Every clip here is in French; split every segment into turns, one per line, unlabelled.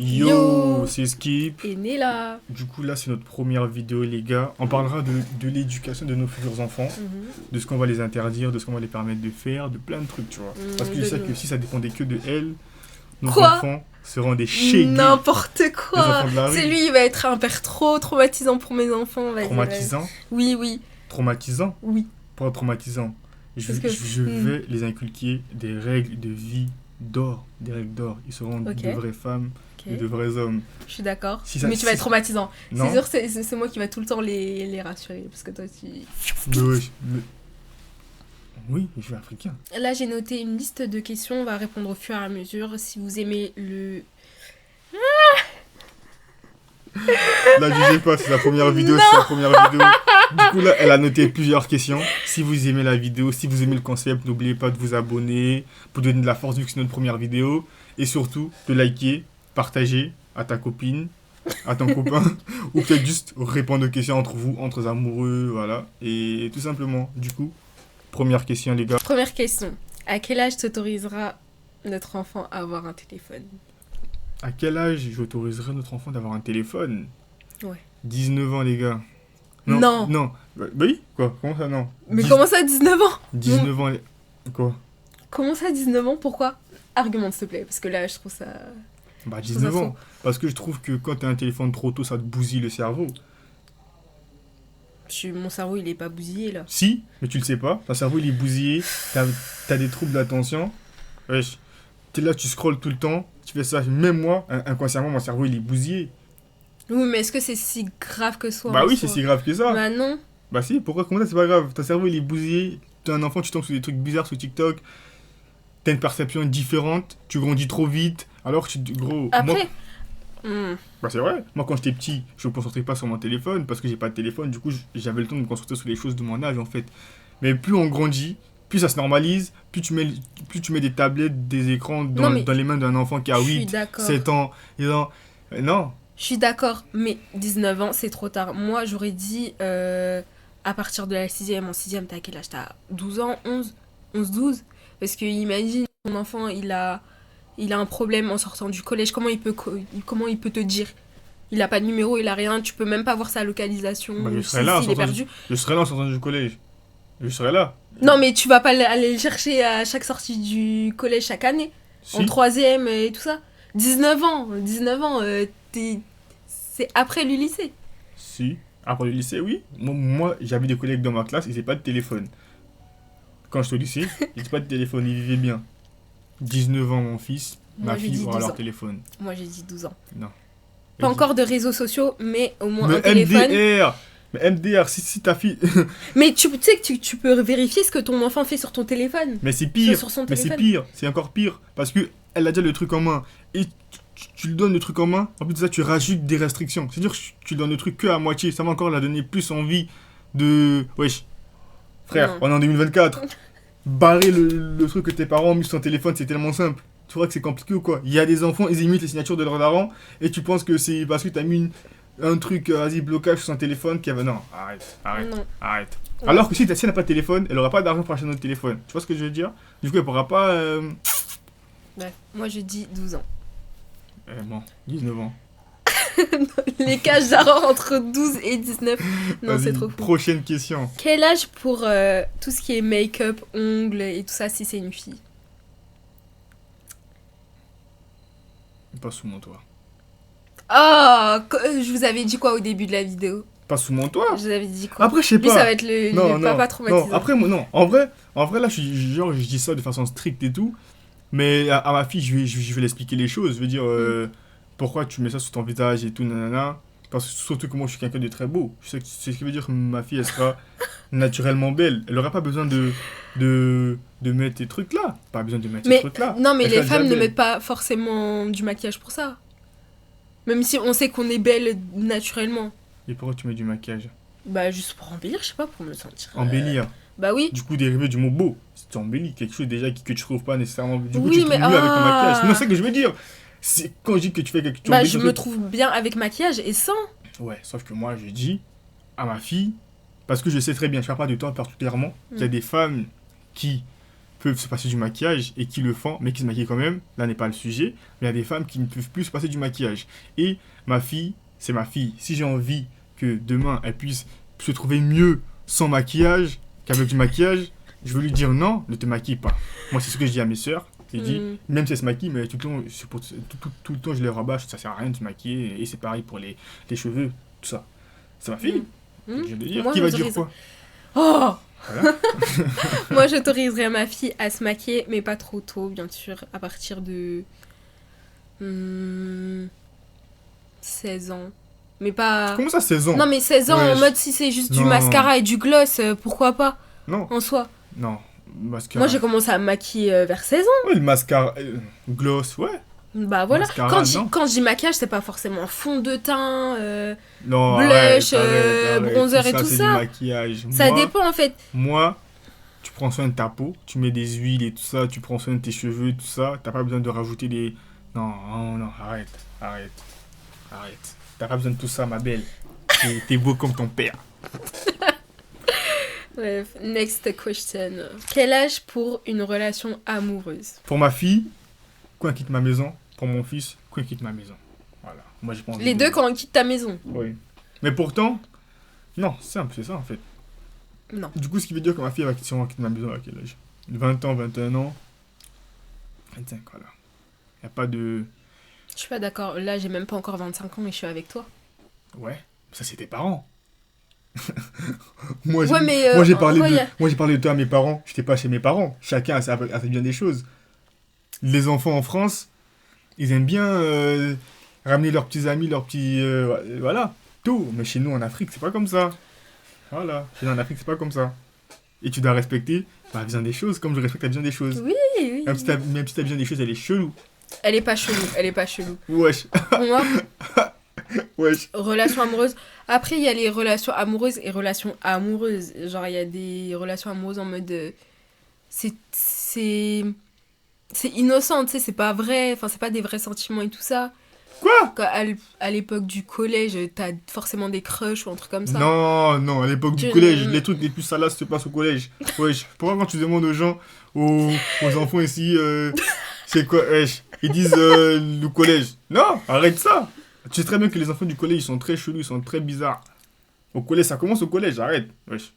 Yo, c'est Skip.
Et né là.
Du coup, là, c'est notre première vidéo, les gars. On parlera de l'éducation de nos futurs enfants, de ce qu'on va les interdire, de ce qu'on va les permettre de faire, de plein de trucs, tu vois. Parce que je sais que si ça dépendait que de elles, nos enfants seront des chégués.
N'importe quoi.
Des enfants de la rue.
C'est lui, il va être un père trop traumatisant pour mes enfants. Vas-y,
Traumatisant.
Oui.
Traumatisant.
Oui.
Pas traumatisant. Je
que-
vais les inculquer des règles de vie d'or. Des règles d'or. Ils seront
Ok.
de vraies femmes
Ok.
et de vrais hommes.
Je suis d'accord.
Si ça-
Mais tu vas
si-
être traumatisant.
Non.
C'est sûr, c'est moi qui va tout le temps les rassurer. Parce que toi, tu.
Mais wesh, oui, je suis africain.
Là, j'ai noté une liste de questions. On va répondre au fur et à mesure. Si vous aimez le.
Là, jugez pas, c'est la première vidéo, c'est la première vidéo. Du coup, là, elle a noté plusieurs questions. Si vous aimez la vidéo, si vous aimez le concept, n'oubliez pas de vous abonner pour donner de la force vu que c'est notre première vidéo. Et surtout, de liker, partager à ta copine, à ton copain, ou peut-être juste répondre aux questions entre vous, entre amoureux, voilà. Et tout simplement, du coup, première question, les gars.
Première question. À quel âge t'autoriseras notre enfant à avoir un téléphone?
À quel âge j'autoriserai notre enfant d'avoir un téléphone?
Ouais.
19 ans, les gars.
Non.
Non. Bah oui, quoi? Comment ça, non?
Mais comment ça, 19 ans?
19 ans, quoi?
Comment ça, 19 ans? Pourquoi? Argumente, s'il te plaît, parce que là, je trouve ça...
Bah,
Je trouve ça
19 ans.
faux.
Parce que je trouve que quand t'as un téléphone trop tôt, ça te bousille le cerveau.
Mon cerveau, il est pas bousillé, là.
Si, mais tu le sais pas. Ton cerveau, il est bousillé. T'as des troubles d'attention. Wesh. T'es là, tu scrolles tout le temps. Tu fais ça. Même moi, inconsciemment, mon cerveau, il est bousillé.
Oui, mais est-ce que c'est si grave que ça?
Bah
en
oui,
soi?
c'est si grave que ça.
Bah non.
Bah si, pourquoi? Comment ça, c'est pas grave? Ton cerveau, il est bousillé. T'es un enfant, tu tombes sur des trucs bizarres sur TikTok. T'as une perception différente. Tu grandis trop vite. Alors que gros, moi,
Après...
bah c'est vrai. Moi, quand j'étais petit, je me concentrais pas sur mon téléphone parce que j'ai pas de téléphone. Du coup, j'avais le temps de me concentrer sur les choses de mon âge, en fait. Mais plus on grandit, plus ça se normalise, plus tu mets des tablettes, des écrans
Non, mais
dans les mains d'un enfant qui a
je suis
8,
d'accord.
7 ans. Non.
Je suis d'accord, mais 19 ans, c'est trop tard. Moi, j'aurais dit à partir de la 6e. En 6e, t'as quel âge? T'as 12 ans, 11, 12. Parce que imagine, ton enfant, il a un problème en sortant du collège. Comment il peut te dire? Il a pas de numéro, il a rien. Tu peux même pas voir sa localisation.
Bah, je
si-
serais là en
s'il est
sortant
perdu.
Je serais là en sortant du collège. Je serais là.
Non, mais tu vas pas aller le chercher à chaque sortie du collège chaque année. En
Si.
3e et tout ça. 19 ans, c'est après le lycée.
Si. Après le lycée, oui. Moi, j'avais des collègues dans ma classe, ils n'avaient pas de téléphone. Quand j'étais au lycée, ils n'avaient pas de téléphone, ils vivaient bien. 19 ans, mon fils,
Moi,
ma
j'ai
fille
dit
aura
12
leur
ans.
téléphone.
Moi, j'ai dit 12 ans.
Non.
Pas encore de réseaux sociaux, mais au moins un
Mais
téléphone.
MDR Mais MDR, si ta fille...
Mais tu sais que tu peux vérifier ce que ton enfant fait sur ton téléphone.
Mais c'est pire.
Sur son
Mais c'est
téléphone.
pire. C'est encore pire. Parce que elle a déjà le truc en main. Et tu lui donnes le truc en main. En plus de ça, tu rajoutes des restrictions. C'est-à-dire que tu lui donnes le truc que à moitié. Ça va encore la donner plus envie de... Wesh. Frère,
Non.
on est en 2024. Barrer le truc que tes parents ont mis sur ton téléphone, c'est tellement simple. Tu crois que c'est compliqué ou quoi? Il y a des enfants, ils imitent les signatures de leurs darons. Et tu penses que c'est parce que t'as mis un truc, vas-y, blocage sur son téléphone qui avait... Non, arrête.
Non.
Arrête.
Ouais.
Alors que si elle n'a pas de téléphone, elle aura pas d'argent pour acheter notre téléphone. Tu vois ce que je veux dire? Du coup, elle pourra pas.
Bref, moi je dis 12 ans.
Bon, 19 ans.
Les cages d'argent entre 12 et 19. Non,
Vas-y,
c'est trop fou.
Prochaine question.
Quel âge pour tout ce qui est make-up, ongles et tout ça si c'est une fille?
Pas sous mon toit.
Je vous avais dit quoi au début de la vidéo?
Pas sous mon toit.
Je vous avais dit quoi?
Après, je sais
Lui, ça
pas.
va être le
Non,
papa
non.
traumatisé.
Non, après, moi, non. En vrai, là, je dis ça de façon stricte et tout. Mais à ma fille, je vais l'expliquer les choses. Je vais dire pourquoi tu mets ça sur ton visage et tout, nanana. Parce que surtout que moi, je suis quelqu'un de très beau. Je sais que c'est ce qui veut dire que ma fille, elle sera naturellement belle. Elle aura pas besoin de mettre des trucs là. Pas besoin de mettre ces
Mais
trucs là.
non, mais
Elle
les
sera
femmes
déjà
ne
belle.
mettent pas forcément du maquillage pour ça. Même si on sait qu'on est belle naturellement.
Et pourquoi tu mets du maquillage?
Bah, juste pour embellir, je sais pas, pour me sentir.
Embellir.
Bah oui.
Du coup, dérivé du mot beau. Si tu embellis quelque chose déjà que tu trouves pas nécessairement. Du coup,
Oui,
tu te
mais
trouves mieux avec ton
ah.
maquillage. Non, c'est ce que je veux dire. C'est quand je dis que tu fais quelque chose.
Bah, je me trouve bien avec maquillage et sans.
Ouais, sauf que moi, je dis à ma fille, parce que je sais très bien, je parle pas de toi particulièrement, qu'il y a des femmes qui peuvent se passer du maquillage et qui le font, mais qui se maquillent quand même. Là n'est pas le sujet. Mais il y a des femmes qui ne peuvent plus se passer du maquillage. Et ma fille, c'est ma fille. Si j'ai envie que demain, elle puisse se trouver mieux sans maquillage qu'avec du maquillage, je veux lui dire non, ne te maquille pas. Moi, c'est ce que je dis à mes sœurs. Je dis, même si elles se maquillent, mais tout le temps, tout le temps je les rabâche, ça sert à rien de se maquiller. Et c'est pareil pour les cheveux, tout ça. C'est ma fille. Je viens de dire.
Moi,
Qui va dire quoi?
Oh
Voilà.
Moi, j'autoriserais ma fille à se maquiller, mais pas trop tôt, bien sûr, à partir de 16 ans. Mais pas...
Comment ça, 16 ans?
Non, mais 16 ans,
Ouais,
en mode si c'est juste du
non.
mascara et du gloss, pourquoi pas,
Non,
en soi.
non. Mascara.
Moi, j'ai commencé à me maquiller vers 16 ans.
Ouais, le mascara, gloss, ouais.
Bah voilà.
Mascara, non.
Quand je dis maquillage, c'est pas forcément fond de teint,
Non,
blush,
arrête.
bronzer et tout
c'est
ça.
du maquillage.
Ça
Moi,
dépend en fait.
Moi, tu prends soin de ta peau, tu mets des huiles et tout ça, tu prends soin de tes cheveux, tout ça. T'as pas besoin de rajouter des... Non, arrête. T'as pas besoin de tout ça, ma belle. T'es beau comme ton père.
Bref, next question. Quel âge pour une relation amoureuse?
Pour ma fille, quand elle quitte ma maison. Pour mon fils, quand il quitte ma maison. Voilà. Moi, j'ai pas envie
Les deux quand on quitte ta maison?
Oui. Mais pourtant, non, c'est simple, c'est ça en fait.
Non.
Du coup, ce qui veut dire que ma fille, elle va quitter ma maison à quel âge? 20 ans, 21 ans, 25, voilà. Il n'y a pas de...
Je suis pas d'accord. Là, j'ai même pas encore 25 ans et je suis avec toi.
Ouais, ça c'est tes parents. moi,
Ouais, mais
moi, j'ai
en
parlé
vrai,
moi, j'ai parlé de toi à mes parents. J'étais pas chez mes parents. Chacun a fait bien des choses. Les enfants en France, ils aiment bien ramener leurs petits amis, leurs petits... voilà, tout. Mais chez nous en Afrique, c'est pas comme ça. Voilà, chez nous en Afrique, c'est pas comme ça. Et tu dois respecter ma vision des choses comme je respecte ta vision des choses.
Oui, oui.
Même si ta vision des choses, elle est chelou.
Elle est pas chelou.
Wesh,
Pour moi,
wesh.
relation amoureuse. Après, il y a les relations amoureuses et relations amoureuses. Genre, il y a des relations amoureuses en mode... c'est innocent, tu sais, c'est pas vrai. Enfin, c'est pas des vrais sentiments et tout ça.
Quoi?
À l'époque du collège, t'as forcément des crushs ou un truc comme ça.
Non, à l'époque du collège, les trucs les plus salaces se passent au collège. Wesh, pourquoi quand tu demandes aux gens, aux enfants ici, c'est quoi, wesh, ils disent le collège. Non, arrête ça. Tu sais très bien que les enfants du collège, ils sont très chelous, ils sont très bizarres. Au collège, ça commence au collège, arrête. Wesh.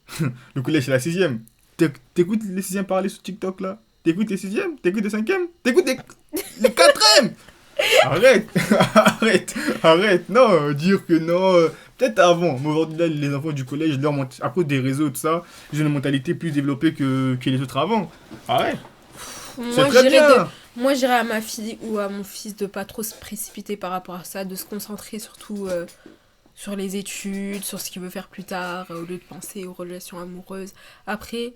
Le collège, c'est la 6ème. T'écoutes les 6ème parler sur TikTok, là? T'écoutes les 6ème? T'écoutes les 5ème? T'écoutes les 4ème? Arrête. Non, dire que non, peut-être avant. Mais aujourd'hui, là, les enfants du collège, à cause des réseaux, tout ça, ils ont une mentalité plus développée que les autres avant. Arrête. C'est très bien.
Moi, je dirais à ma fille ou à mon fils de pas trop se précipiter par rapport à ça, de se concentrer surtout sur les études, sur ce qu'il veut faire plus tard, au lieu de penser aux relations amoureuses. Après,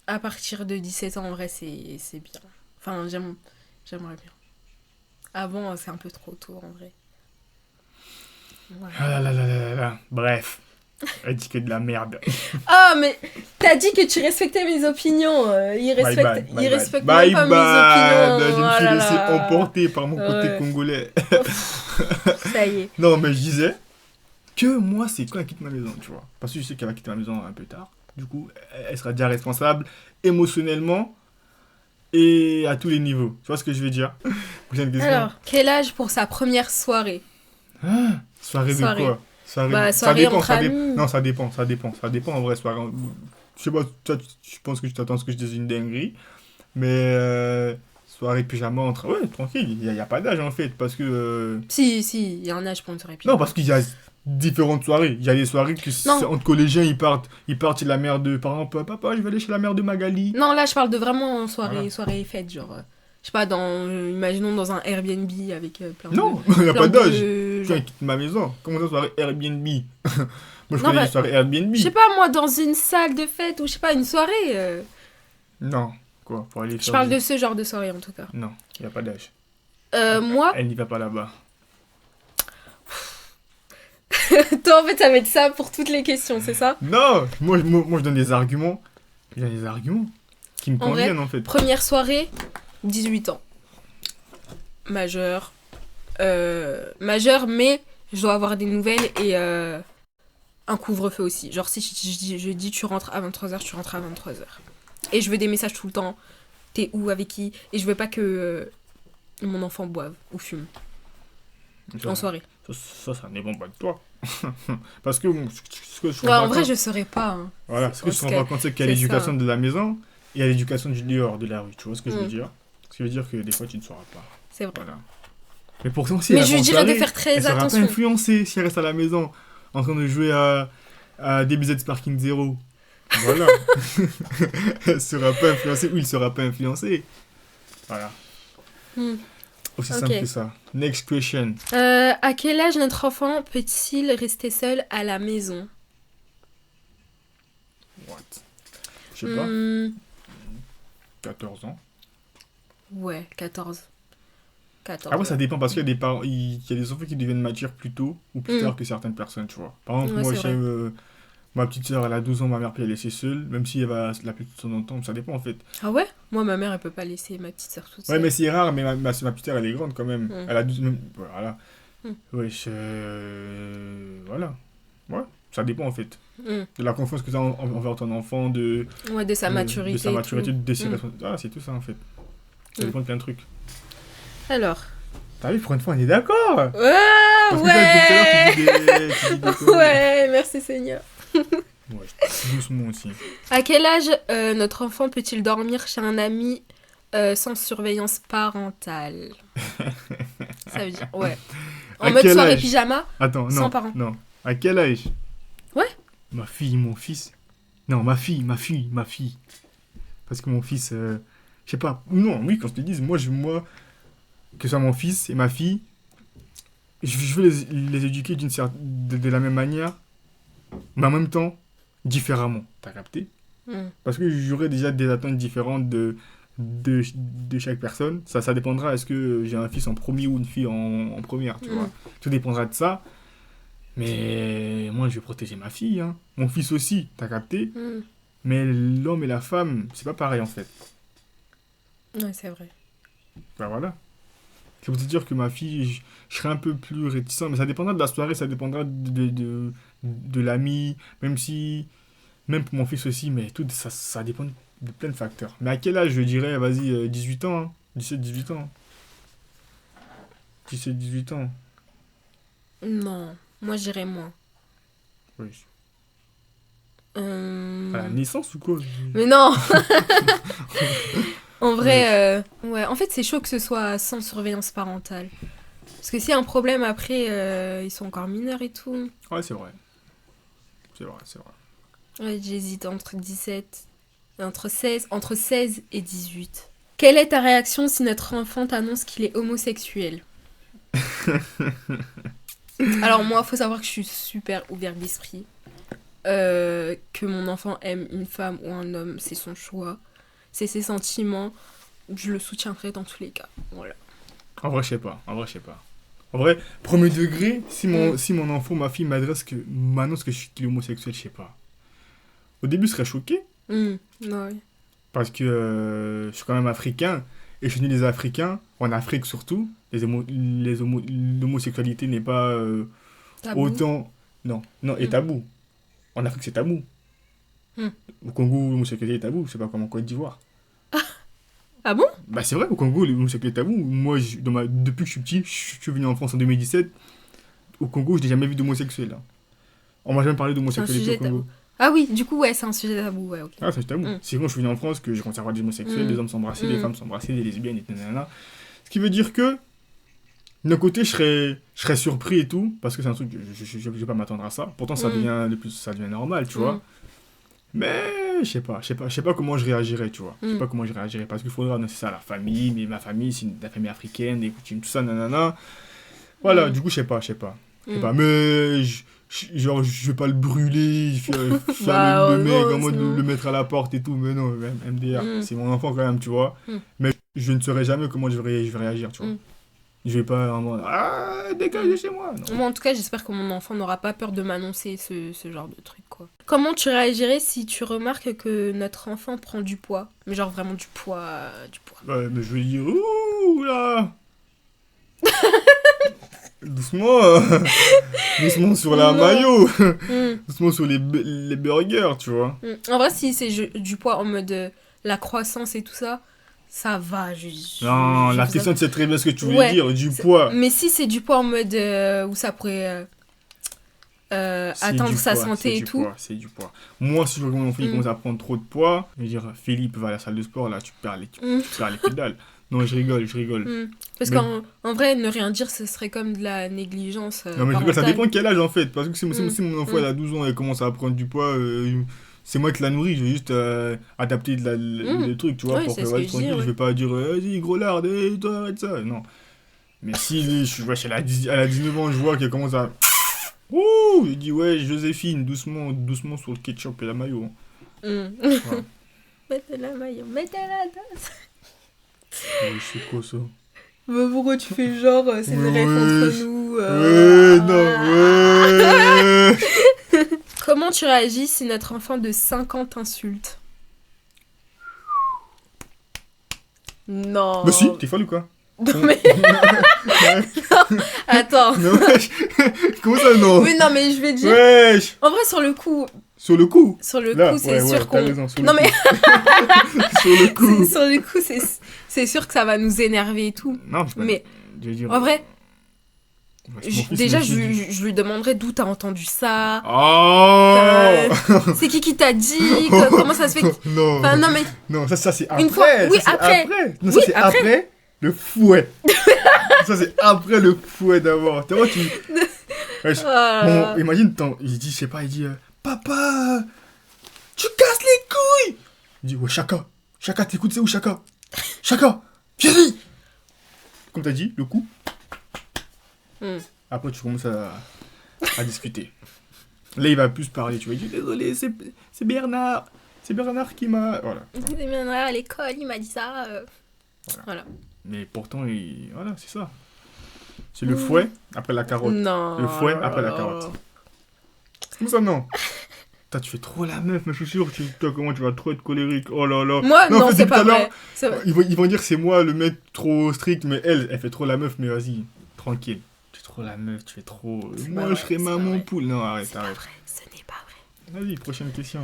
à partir de 17 ans, en vrai, c'est bien. Enfin, j'aimerais bien. Avant, c'est un peu trop tôt, en vrai. Voilà.
Ah là. Bref. Elle dit que de la merde.
Ah, mais t'as dit que tu respectais mes opinions. Il respecte
Bye
même pas
bye.
mes opinions.
Je me suis
Oh là
laissé
là.
emporter par mon côté
Ouais.
congolais.
Ça y est.
Non, mais je disais que moi, c'est quand elle quitte ma maison, tu vois. Parce que je sais qu'elle va quitter ma maison un peu tard. Du coup, elle sera déjà responsable émotionnellement et à tous les niveaux. Tu vois ce que je veux dire? Prochaine question.
Alors, quel âge pour sa première soirée?
Soirée de
Soirée.
quoi?
Bah,
Ça
soirée
dépend,
entre
ça dépend.
amis.
Non, ça dépend en vrai, soirée. Je sais pas, toi, je pense que tu t'attends à ce que je dise une dinguerie. Mais soirée pyjama entre... Ouais, tranquille, il n'y a pas d'âge en fait. Parce que...
Si, il y a un âge pour une soirée pyjama.
Non, parce qu'il y a différentes soirées. Il y a des soirées que
Non.
entre collégiens, ils partent chez la mère de... Par exemple, papa, je vais aller chez la mère de Magali.
Non, là, je parle de vraiment soirée,
Voilà.
soirée fête, genre... je sais pas, imaginons dans un Airbnb avec plein
Non,
de...
il n'y a
plein
pas d'âge.
de-
Tu quittes ma maison. Comment ça, soirée Airbnb? Moi, je
Non,
connais
bah,
les soirées Airbnb.
Je sais pas, moi, dans une salle de fête ou je sais pas, une soirée.
Non, quoi, pour aller
Je
faire
parle
du-
de ce genre de soirée, en tout cas.
Non, il n'y a pas d'âge.
Moi,
Elle n'y va pas là-bas.
toi, en fait, ça va être ça pour toutes les questions, c'est ça?
Non, moi, je donne des arguments. Il y a des arguments qui me
En vrai,
conviennent en fait.
Première soirée, 18 ans. Majeur. Majeur, mais je dois avoir des nouvelles et un couvre-feu aussi. Genre, si je dis tu rentres à 23h, tu rentres à 23h. Et je veux des messages tout le temps. T'es où, avec qui? Et je veux pas que mon enfant boive ou fume en soirée.
Ça dépend pas de toi. Parce que ce que je
Ouais, en
comprends
vrai,
pas,
je saurais pas. Hein.
voilà, ce que je
Parce
comprends pas, c'est qu'il y a
c'est
l'éducation
ça.
de la maison et il y a l'éducation du dehors, de la rue. Tu vois ce que je veux
Mm.
dire? Ce qui veut dire que des fois, tu ne sauras pas.
C'est vrai.
Voilà. Mais pourtant, si
Mais
elle
je
va
lui
en
dirais de
soirée,
faire
elle
très
sera pas
attention.
influencée si elle reste à la maison en train de jouer à DBZ Sparking Zero. Voilà. Elle sera pas influencée ou il sera pas influencé. Voilà.
Mm.
Aussi
Ok.
simple que ça. Next question.
À quel âge notre enfant peut-il rester seul à la maison?
What? Je sais pas.
Hmm,
14 ans.
Ouais, 14. 14.
Après, ça
Ouais,
dépend parce qu'il y a des parents, il y a des enfants qui deviennent matures plus tôt ou plus
Mm.
tard que certaines personnes, tu vois. Par exemple,
Ouais,
moi,
c'est
je sais,
vrai.
ma petite sœur, elle a 12 ans, ma mère peut la laisser seule, même si elle va la plupart de son temps, ça dépend en fait.
Ah ouais? Moi, ma mère, elle peut pas laisser ma petite sœur toute
Ouais,
seule.
mais c'est rare, mais ma petite sœur, elle est grande quand même.
Mm.
Elle a 12, voilà.
Mm.
Ouais, voilà. Ouais, ça dépend en fait.
Mm.
De la confiance que tu as envers ton enfant,
Ouais, de sa maturité.
de sa
et
maturité,
tout.
de ses
Mm.
responsabilités. Ah, c'est tout ça en fait. Ça
Mm.
dépend de plein de trucs.
Alors.
T'as vu, pour une fois, on est d'accord.
Ouais,
Parce que ça, depuis tout à l'heure, tu dis des conneries.
Ouais, merci Seigneur.
Ouais, doucement aussi.
À quel âge notre enfant peut-il dormir chez un ami sans surveillance parentale? Ça veut dire, ouais. En
À
mode
quel
soirée
âge?
pyjama,
Attends,
sans
non,
parents.
non. À quel âge?
Ouais.
Ma fille, mon fils. Non, ma fille. Parce que mon fils, je sais pas. Non, oui, quand je te dis, moi, que ce soit mon fils et ma fille, je veux les éduquer de la même manière, mais en même temps, différemment. T'as capté?
Mm.
Parce que j'aurais déjà des attentes différentes de chaque personne. Ça dépendra, est-ce que j'ai un fils en premier ou une fille en première, tu
Mm.
vois. Tout dépendra de ça. Mais moi, je vais protéger ma fille, hein. Mon fils aussi, t'as capté?
Mm.
Mais l'homme et la femme, c'est pas pareil en fait.
Ouais, c'est vrai.
Ben voilà. C'est pour te dire que ma fille, je serai un peu plus réticent. Mais ça dépendra de la soirée, ça dépendra de l'ami. Même pour mon fils aussi, mais tout ça dépend de plein de facteurs. Mais à quel âge je dirais, vas-y, 18 ans, hein. 17-18 ans. 17-18 ans.
Non, moi j'irais moins.
Oui.
Euh,
À la naissance ou quoi?
Mais non. En vrai, ouais. En fait, c'est chaud que ce soit sans surveillance parentale. Parce que s'il y a un problème après, ils sont encore mineurs et tout.
Ouais, c'est vrai. C'est vrai, c'est vrai.
Ouais, j'hésite entre 16 et 18. Quelle est ta réaction si notre enfant t'annonce qu'il est homosexuel? Alors moi, faut savoir que je suis super ouvert d'esprit. Que mon enfant aime une femme ou un homme, c'est son choix. C'est ses sentiments. Je le soutiendrai dans tous les cas. Voilà.
En vrai, je sais pas. En vrai, premier degré, si mon enfant, ma fille m'annonce que je suis qu'il est homosexuel, je sais pas. Au début, je serais choqué,
Ouais.
parce que je suis quand même africain, et chez nous, les Africains, en Afrique surtout, l'homosexualité n'est pas
Tabou.
autant... Non, est
Mm.
tabou. En Afrique, c'est tabou.
Mm.
Au Congo, l'homosexualité est tabou, c'est pas comme en Côte d'Ivoire.
Ah bon?
Bah c'est vrai, au Congo, l'homosexualité est tabou. Moi, depuis que je suis petit, je suis venu en France en 2017, au Congo, je n'ai jamais vu d'homosexuel, hein. On m'a jamais parlé
C'est un
d'homosexualité au
sujet
Congo.
tabou. Ah oui, du coup, ouais, c'est un sujet tabou, ouais, ok.
Ah, c'est tabou.
Mm.
C'est quand je suis venu en France que j'ai commencé à voir des homosexuels,
Mm.
des hommes s'embrasser, des
Mm.
femmes s'embrasser, des lesbiennes, et nanana. Ce qui veut dire que, d'un côté, je serais surpris et tout, parce que c'est un truc, je vais pas m'attendre à ça. Pourtant, ça
Mm.
devient normal, tu
Mm.
vois. Mais, je sais pas comment je réagirais, tu vois. Je sais
Mm.
pas comment je réagirais, parce qu'il faudra annoncer ça à la famille, mais ma famille, c'est la famille africaine, des coutumes, tout ça, nanana. Voilà,
Mm.
du coup, je sais pas.
Mm.
Mais, genre, je vais pas le brûler, faire
Bah,
le mec,
non,
en mode
sinon.
le mettre à la porte et tout. Mais non, MDR,
Mm.
c'est mon enfant quand même, tu vois.
Mm.
Mais je ne saurais jamais comment je vais réagir, tu vois.
Mm.
Je vais pas en mode, ah, dégage de chez moi. Non.
Moi, en tout cas, j'espère que mon enfant n'aura pas peur de m'annoncer ce genre de truc, quoi. Comment tu réagirais si tu remarques que notre enfant prend du poids? Mais genre vraiment du poids, du poids.
Ouais, mais je vais dire, ouh là. doucement, doucement sur la
Non.
mayo,
Mm.
doucement sur les burgers, tu vois.
En vrai, si c'est du poids en mode la croissance et tout ça, ça va.
Non,
je
la
vous
question,
avoue.
c'est très bien ce que tu voulais
Ouais,
dire, du poids.
Mais si c'est du poids en mode où ça pourrait
C'est
atteindre
du
sa
poids,
santé
c'est
et
du
tout.
poids, c'est du poids. Moi, si je vois que mon enfant il commence à prendre trop de poids, je vais dire, Philippe va à la salle de sport, là, tu perds
Mm.
tu perds les pédales. Non, je rigole, je rigole.
Parce
Mais-
qu'en vrai, ne rien dire, ce serait comme de la négligence
Non, mais je rigole, ça
parentale.
dépend quel âge, en fait. Parce que si mon enfant
Mm.
il a 12 ans et commence à prendre du poids, c'est moi qui la nourris, je vais juste adapter le truc, tu vois,
Ouais,
pour
c'est
que
ce
vas-y,
que je dis,
tranquille,
ouais.
je vais pas dire, vas-y, gros lard, toi, arrête ça. Non. Mais si elle a 19 ans, je vois qu'elle commence à. Ouh, je dis, ouais, Joséphine, doucement, doucement sur le ketchup et la mayo. Voilà.
Mettez la maillot, mettez la danse.
Ouais, c'est quoi ça?
Mais pourquoi tu fais genre, c'est une
Ouais,
ref entre nous
Ouais, non, ouais.
Comment tu réagis si notre enfant de 5 ans t'insulte? Non.
Bah si, t'es folle ou quoi?
Non, mais attends.
Non, wesh. Comment ça, non?
Oui, non, mais je vais dire.
Wesh.
En vrai, sur le coup,
Sur le coup. Là,
c'est
ouais,
sûr
t'as
qu'on.
raison, sur le
Non,
coup.
mais
Sur le coup.
sur le coup, c'est sûr que ça va nous énerver et tout.
Non, c'est pas-
Mais
je veux dire,
en vrai,
ouais, c'est mon fils,
déjà,
mon fils.
je lui demanderai d'où t'as entendu ça.
Oh.
C'est qui t'a dit comment ça se fait que...
Non.
Enfin, non, mais
Non, ça c'est après.
Une fois- oui,
ça, c'est
après.
Non,
Oui,
ça c'est
après.
après le fouet. Ça c'est après le fouet d'abord. Tu vois, tu. Wesh.
oh là là.
Bon, imagine, il dit, je sais pas, il dit, papa, tu casses les couilles. Il dit, ouais, Chaka, t'écoutes, c'est où Chaka? Chaka, viens ici. Comme t'as dit, le coup.
Hmm.
Après, tu commences à discuter. Là, il va plus parler, tu vas dire, désolé, c'est Bernard. C'est Bernard qui m'a. Voilà.
Il viendra à l'école, il m'a dit ça. Voilà.
Mais pourtant, voilà, c'est ça. C'est le fouet après la carotte.
Non.
Le fouet après la carotte. Comment ça, non? Putain, tu fais trop la meuf, mais je suis sûr, toi, comment tu vas trop être colérique. Oh là là.
Moi, non,
en fait,
c'est
tout
pas
à l'heure,
vrai. C'est vrai.
Ils vont dire que c'est moi le mec trop strict, mais elle fait trop la meuf, mais vas-y, tranquille. Tu fais trop la meuf, tu fais trop.
C'est
Moi,
pas
je
vrai,
serais
c'est pas
maman
vrai.
poule. Non, arrête,
C'est pas
arrête.
vrai. Ce n'est pas vrai.
Vas-y, prochaine question.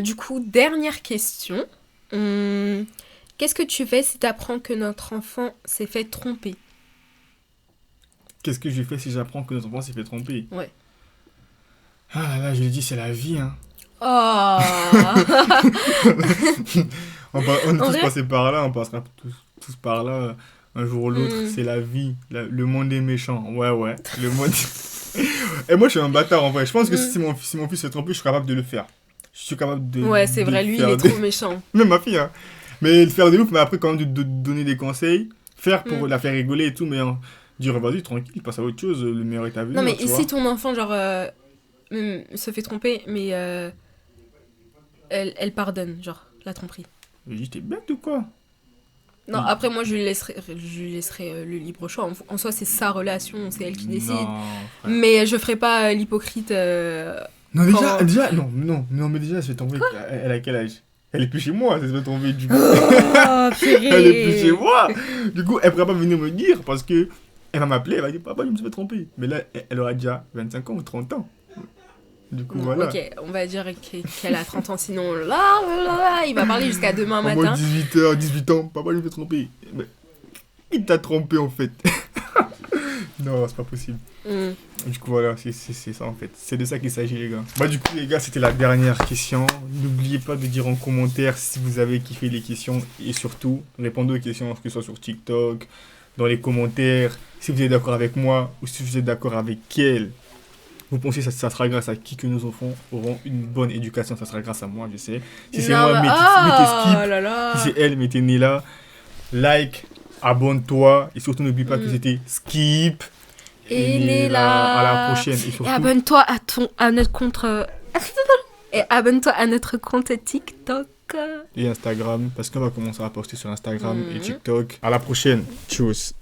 Du coup, dernière question. Qu'est-ce que tu fais si t'apprends que notre enfant s'est fait tromper?
Qu'est-ce que je fais si j'apprends que notre enfant s'est fait tromper?
Ouais.
Ah là là, je l'ai dit, c'est la vie, hein.
Oh.
On est
En
tous
vrai
passés par là, on passera tous par là un jour ou l'autre. C'est la vie. Le monde est méchant. Ouais. Le monde. Et moi, je suis un bâtard en vrai. Je pense que si mon fils s'est trompé, je suis capable de le faire. Je suis capable de.
Ouais, c'est
de
vrai, lui, il
faire
est
des-
trop méchant.
Même ma fille, hein. Mais le faire de ouf, mais après, quand même, de donner des conseils. Faire pour
Mm.
la faire rigoler et tout, mais dire, vas-y, tranquille, passe à autre chose, le meilleur est à venir.
Non, mais
tu vois.
si ton enfant, genre, se fait tromper, mais elle pardonne, genre, la tromperie.
Je lui dis, t'es bête ou quoi?
Non,
Mm.
après, moi, je lui laisserai le libre choix. En soi, c'est sa relation, c'est elle qui décide.
Non, frère.
Mais je ferai pas l'hypocrite.
Non,
Quand-
déjà, non, mais déjà, elle se fait tomber. Elle a quel âge? Elle est plus chez moi, elle se fait tomber du coup.
Oh,
Elle est plus chez moi. Du coup, elle pourra pas venir me dire parce que elle va m'appeler, elle va dire, papa, je me suis fait tromper. Mais là, elle aura déjà 25 ans ou 30 ans. Du coup, voilà.
Ok, on va dire qu'elle a 30 ans, sinon là, il va parler jusqu'à demain
En mode
matin.
18 ans, papa, je me fais tromper. Mais il t'a trompé en fait. Non, c'est pas possible.
Mm.
Du coup, voilà, c'est ça en fait. C'est de ça qu'il s'agit, les gars. Bah, du coup, les gars, c'était la dernière question. N'oubliez pas de dire en commentaire si vous avez kiffé les questions et surtout, répondez aux questions, que ce soit sur TikTok, dans les commentaires, si vous êtes d'accord avec moi ou si vous êtes d'accord avec elle. Vous pensez que ça sera grâce à qui que nos enfants auront une bonne éducation? Ça sera grâce à moi, je sais. Si c'est
Non,
moi,
bah,
mettez skip.
oh là là.
Si c'est elle, mettez né là. Like, abonne-toi. Et surtout, n'oublie pas que c'était skip.
Et
né
là.
À la prochaine. Et surtout,
Et abonne-toi à notre compte. Et abonne-toi à notre compte TikTok.
et Instagram. Parce qu'on va commencer à poster sur Instagram et
Mhm.
TikTok. À la prochaine. Tchuss.